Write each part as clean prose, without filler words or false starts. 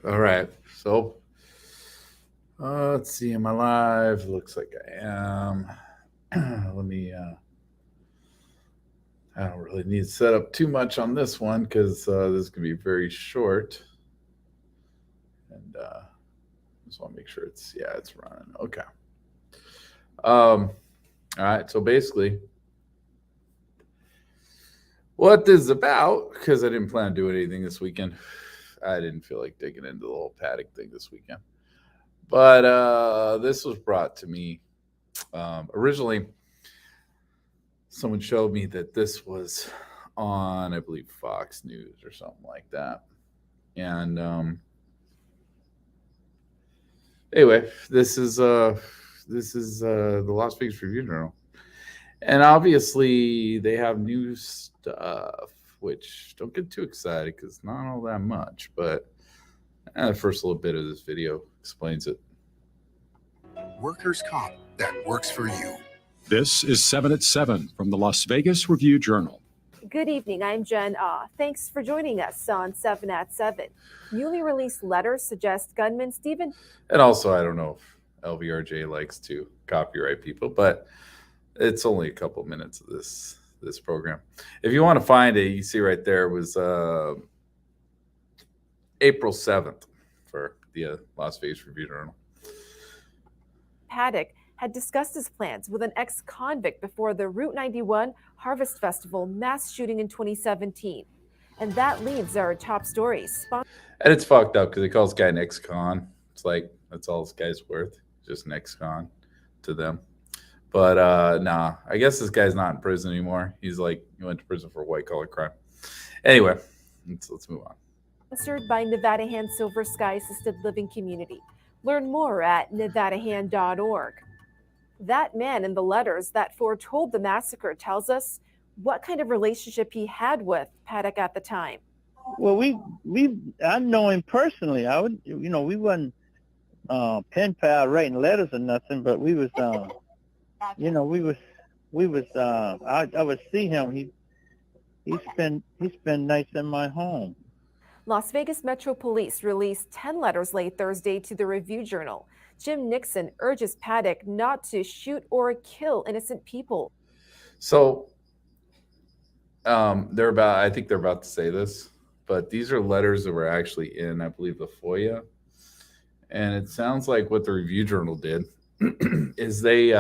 All right. So let's see. Am I live? Looks like I am. Let me. I don't really need to set up too much on this one because this is gonna be very short, and just want to make sure it's running. Okay. All right. So basically, what this is about, because I didn't plan on doing anything this weekend. I didn't feel like digging into the whole paddock thing this weekend. But this was brought to me originally. Someone showed me that this was on, I believe, Fox News or something like that. And anyway, this is the Las Vegas Review Journal, and obviously they have new stuff. Which don't get too excited because not all that much, but the first little bit of this video explains it. Workers' comp that works for you. This is 7 at 7 from the Las Vegas Review Journal. Good evening, I'm Jen Ah. Thanks for joining us on 7 at 7. Newly released letters suggest gunman Stephen. And also, I don't know if LVRJ likes to copyright people, but it's only a couple minutes of this program. If you want to find it, you see right there was April 7th for the Las Vegas Review Journal. Paddock had discussed his plans with an ex-convict before the Route 91 Harvest Festival mass shooting in 2017. And that leaves our top stories. And it's fucked up because he calls this guy an ex-con. It's like, that's all this guy's worth. Just an ex-con to them. But nah, I guess this guy's not in prison anymore. He went to prison for white-collar crime. Anyway, let's move on. Sponsored by Nevada Hand Silver Sky Assisted Living Community. Learn more at nevadahand.org. That man in the letters that foretold the massacre tells us what kind of relationship he had with Paddock at the time. Well, I know him personally. We wasn't pen pal writing letters or nothing, but we was, I would see him. He spent nights in my home. Las Vegas Metro Police released 10 letters late Thursday to the Review Journal. Jim Nixon urges Paddock not to shoot or kill innocent people. So I think they're about to say this, but these are letters that were actually in, I believe, the FOIA. And it sounds like what the Review Journal did is they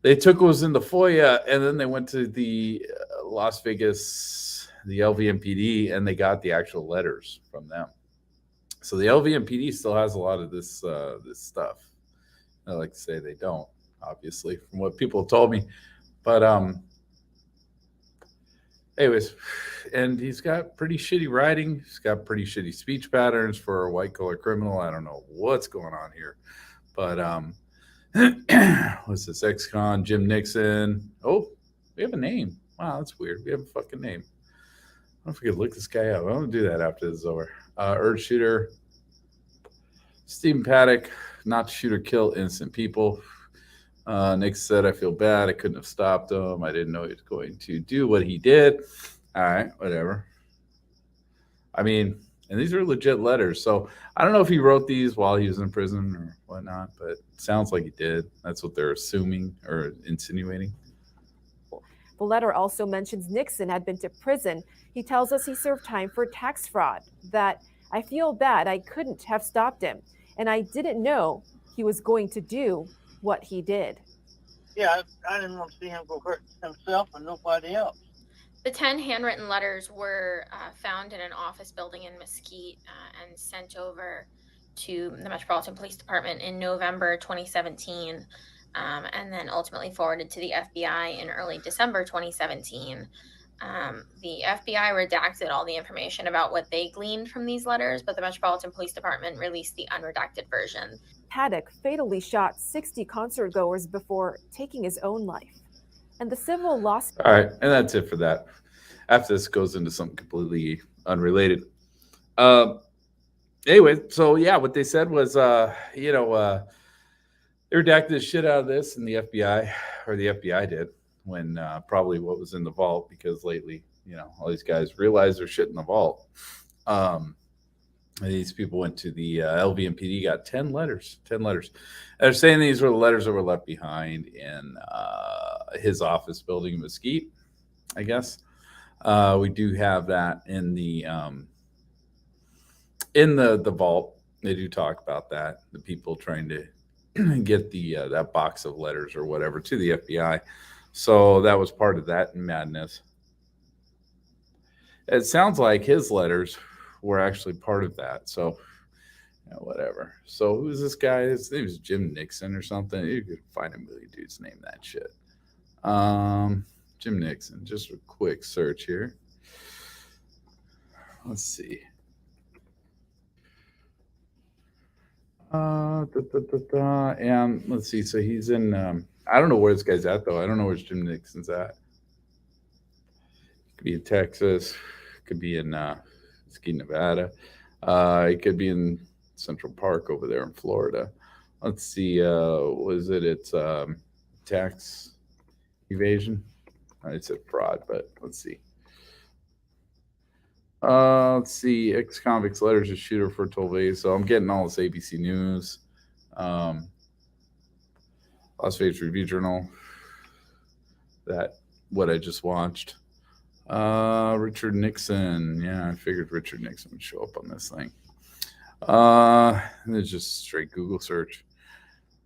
took what was in the FOIA and then they went to the Las Vegas, the LVMPD, and they got the actual letters from them. So the LVMPD still has a lot of this stuff. I like to say they don't, obviously, from what people told me. But anyways, and he's got pretty shitty writing. He's got pretty shitty speech patterns for a white-collar criminal. I don't know what's going on here. But what's this? Ex-con, Jim Nixon. Oh, we have a name. Wow, that's weird. We have a fucking name. I don't know if we could look this guy up. I'm going to do that after this is over. Urge shooter, Stephen Paddock, not to shoot or kill innocent people. Nick said, I feel bad. I couldn't have stopped him. I didn't know he was going to do what he did. All right, whatever. I mean, and these are legit letters. So I don't know if he wrote these while he was in prison or whatnot, but it sounds like he did. That's what they're assuming or insinuating. The letter also mentions Nixon had been to prison. He tells us he served time for tax fraud, that I feel bad I couldn't have stopped him, and I didn't know he was going to do what he did. Yeah, I didn't want to see him go hurt himself and nobody else. The 10 handwritten letters were found in an office building in Mesquite and sent over to the Metropolitan Police Department in November 2017. And then ultimately forwarded to the FBI in early December 2017. The FBI redacted all the information about what they gleaned from these letters, but the Metropolitan Police Department released the unredacted version. Paddock fatally shot 60 concert goers before taking his own life. And the civil lawsuit. All right, and that's it for that. After this goes into something completely unrelated. Anyway, so yeah, what they said was, they redacted the shit out of this, and the FBI did, when probably what was in the vault, because lately, all these guys realize there's shit in the vault. These people went to the LVMPD, got 10 letters. 10 letters. They're saying these were the letters that were left behind in his office building in Mesquite, I guess. We do have that in the vault. They do talk about that. The people trying to get the that box of letters or whatever to the FBI. So that was part of that madness. It sounds like his letters were actually part of that. So whatever. So who's this guy? His name is Jim Nixon or something. You could find a million dudes name that shit. Jim Nixon. Just a quick search here. Let's see. And let's see. So he's in. I don't know where this guy's at though. I don't know where Jim Nixon's at. Could be in Texas. Could be in Mesquite, Nevada. It could be in Central Park over there in Florida. Let's see. Was it? It's tax evasion. I said fraud, but let's see. Let's see. Ex-convicts letters to shooter for Vegas. So I'm getting all this ABC News, Las Vegas Review Journal. That what I just watched. Richard Nixon. Yeah, I figured Richard Nixon would show up on this thing. It's just straight Google search.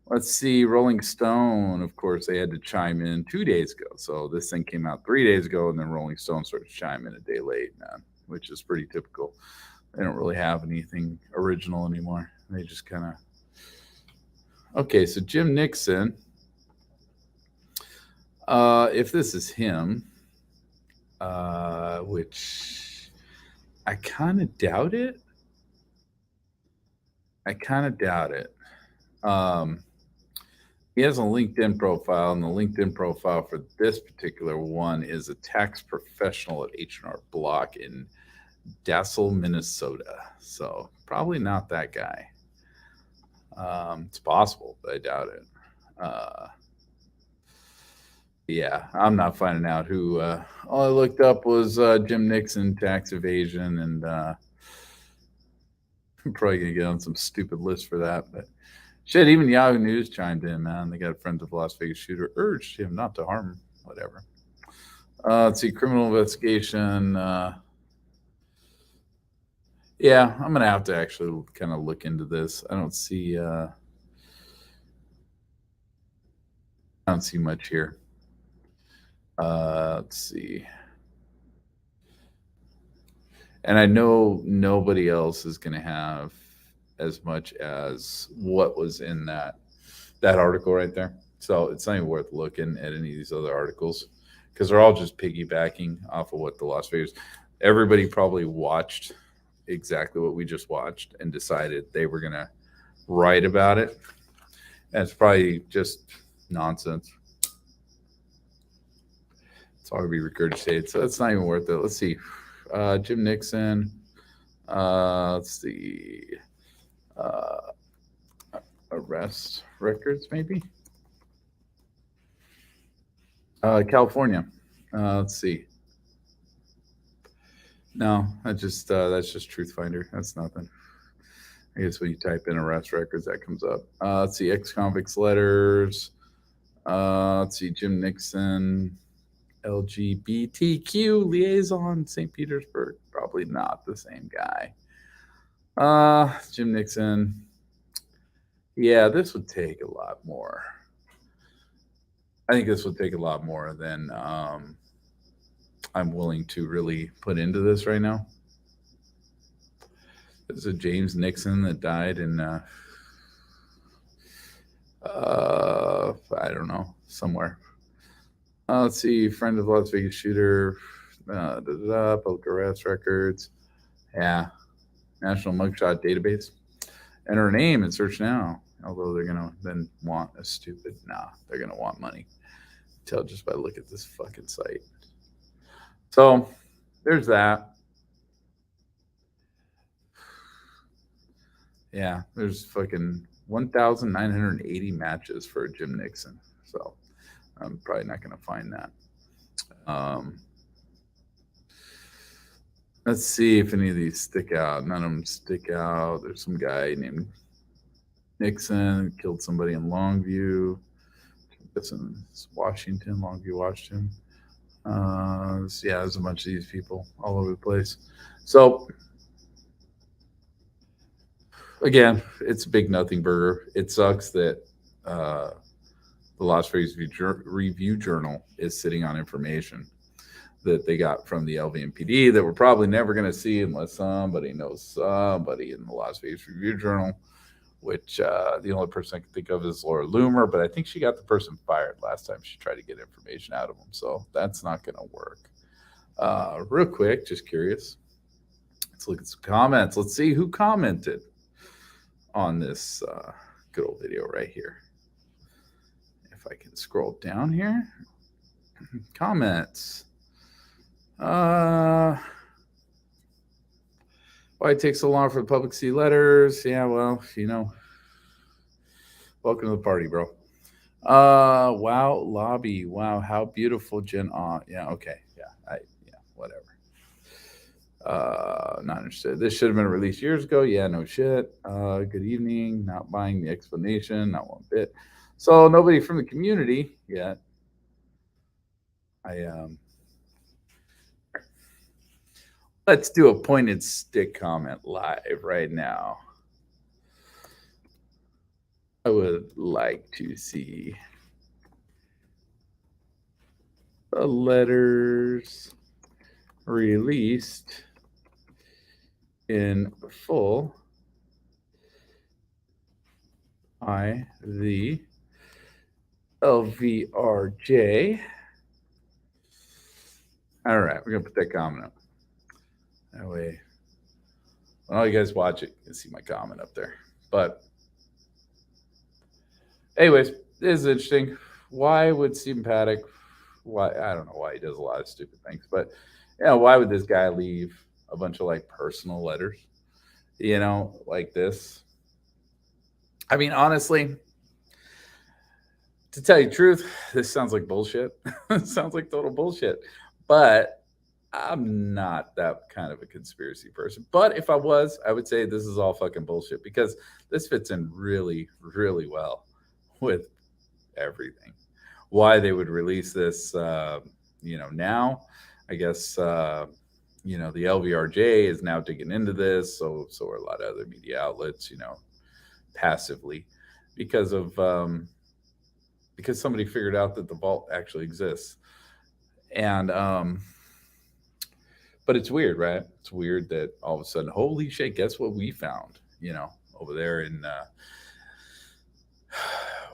Let's see. Rolling Stone. Of course, they had to chime in 2 days ago. So this thing came out 3 days ago, and then Rolling Stone started to chime in a day late, man, which is pretty typical. They don't really have anything original anymore. They just kind of. Okay, so Jim Nixon. If this is him, which I kind of doubt it. He has a LinkedIn profile, and the LinkedIn profile for this particular one is a tax professional at H&R Block in Dassel, Minnesota. So probably not that guy. It's possible, but I doubt it. Yeah, I'm not finding out who. All I looked up was Jim Nixon tax evasion, and I'm probably gonna get on some stupid list for that. But shit, even Yahoo News chimed in, man. They got friends of the Las Vegas shooter urged him not to harm whatever. Let's see, criminal investigation. Yeah, I'm gonna have to actually kind of look into this. I don't see much here. Let's see. And I know nobody else is going to have as much as what was in that article right there. So it's not even worth looking at any of these other articles because they're all just piggybacking off of what the Las Vegas. Everybody probably watched exactly what we just watched and decided they were going to write about it. And it's probably just nonsense. It's all going to be regurgitated. So it's not even worth it. Let's see. Jim Nixon. Let's see. Arrest records, maybe. California. Let's see. No, that's just Truth Finder. That's nothing. I guess when you type in arrest records, that comes up. Let's see. Ex-convicts letters. Let's see. Jim Nixon. LGBTQ liaison, St. Petersburg. Probably not the same guy. Jim Nixon. Yeah, this would take a lot more. I think this would take a lot more than I'm willing to really put into this right now. There's a James Nixon that died in, I don't know, somewhere. Let's see, friend of Las Vegas shooter, public arrest records. Yeah, National Mugshot Database. Enter a name and search now. Although they're going to then want a stupid, they're going to want money. Tell just by look at this fucking site. So there's that. Yeah, there's fucking 1,980 matches for Jim Nixon. So I'm probably not going to find that. Let's see if any of these stick out. None of them stick out. There's some guy named Nixon killed somebody in Longview. This is Washington, Longview, Washington. Yeah, there's a bunch of these people all over the place. So again, it's a big nothing burger. It sucks that the Las Vegas Review Journal is sitting on information that they got from the LVMPD that we're probably never going to see unless somebody knows somebody in the Las Vegas Review Journal, which the only person I can think of is Laura Loomer, but I think she got the person fired last time she tried to get information out of them. So that's not going to work. Real quick, just curious. Let's look at some comments. Let's see who commented on this good old video right here. If I can scroll down here. Comments. Why it takes so long for the public to see letters? Yeah, well, welcome to the party, bro. Wow, lobby. Wow, how beautiful, Jen. Yeah, okay. Yeah, whatever. Not interested. This should have been released years ago. Yeah, no shit. Good evening. Not buying the explanation. Not one bit. So nobody from the community yet. Let's do a pointed stick comment live right now. I would like to see the letters released in full by the LVRJ. All right, we're going to put that comment up. That way, when all you guys watch it, you can see my comment up there. But anyways, this is interesting. Why would Stephen Paddock, I don't know why he does a lot of stupid things, but why would this guy leave a bunch of like personal letters, like this? I mean, honestly, to tell you the truth, this sounds like bullshit. It sounds like total bullshit. But I'm not that kind of a conspiracy person. But if I was, I would say this is all fucking bullshit because this fits in really, really well with everything. Why they would release this, now, I guess, the LVRJ is now digging into this. So are a lot of other media outlets, passively because somebody figured out that the vault actually exists. And, but it's weird, right? It's weird that all of a sudden, holy shit, guess what we found, over there in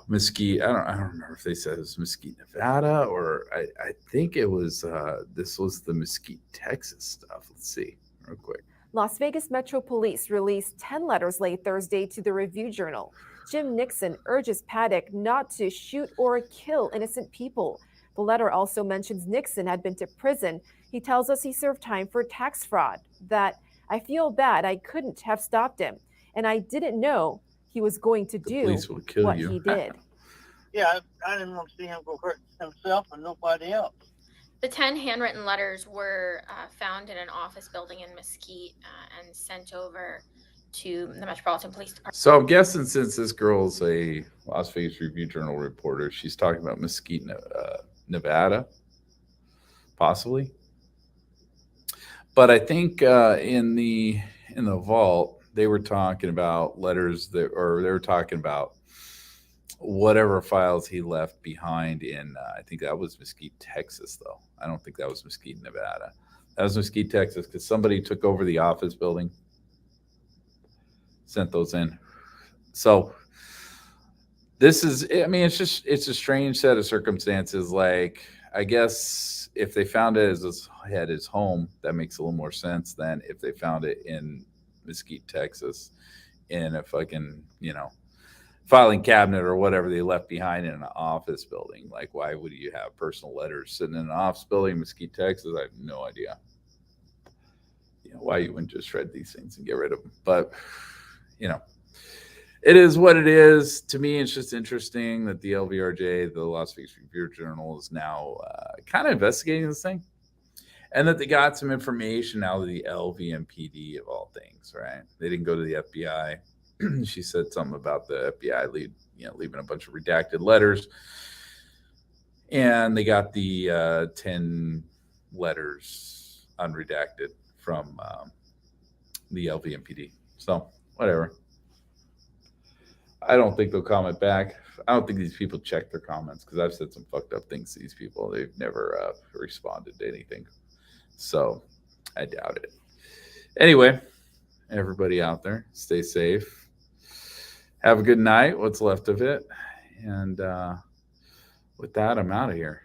Mesquite. I don't remember if they said it was Mesquite, Nevada, or I think it was, this was the Mesquite, Texas stuff. Let's see real quick. Las Vegas Metro Police released 10 letters late Thursday to the Review Journal. Jim Nixon urges Paddock not to shoot or kill innocent people. The letter also mentions Nixon had been to prison. He tells us he served time for tax fraud, that I feel bad I couldn't have stopped him, and I didn't know he was going to do what he did. Yeah, I didn't want to see him go hurt himself and nobody else. The 10 handwritten letters were found in an office building in Mesquite and sent over to the Metropolitan Police Department. So I'm guessing since this girl's a Las Vegas Review Journal reporter, she's talking about Mesquite, Nevada, possibly. But I think in the vault they were talking about letters they were talking about whatever files he left behind in I think that was Mesquite, Texas, though. I don't think that was Mesquite, Nevada. That was Mesquite, Texas, because somebody took over the office building, sent those in. So this is, I mean, it's a strange set of circumstances. Like, I guess if they found it at his home, that makes a little more sense than if they found it in Mesquite, Texas, in a fucking, filing cabinet or whatever they left behind in an office building. Like, why would you have personal letters sitting in an office building in Mesquite, Texas? I have no idea. Why you wouldn't just shred these things and get rid of them. But, it is what it is. To me, it's just interesting that the LVRJ, the Las Vegas Review Journal, is now kind of investigating this thing. and that they got some information out of the LVMPD of all things, right? They didn't go to the FBI. She said something about the FBI leaving a bunch of redacted letters, and they got the 10 letters unredacted from the LVMPD. So whatever. I don't think they'll comment back. I don't think these people check their comments because I've said some fucked up things to these people. They've never responded to anything. So I doubt it. Anyway, everybody out there, stay safe. Have a good night, what's left of it. And with that, I'm out of here.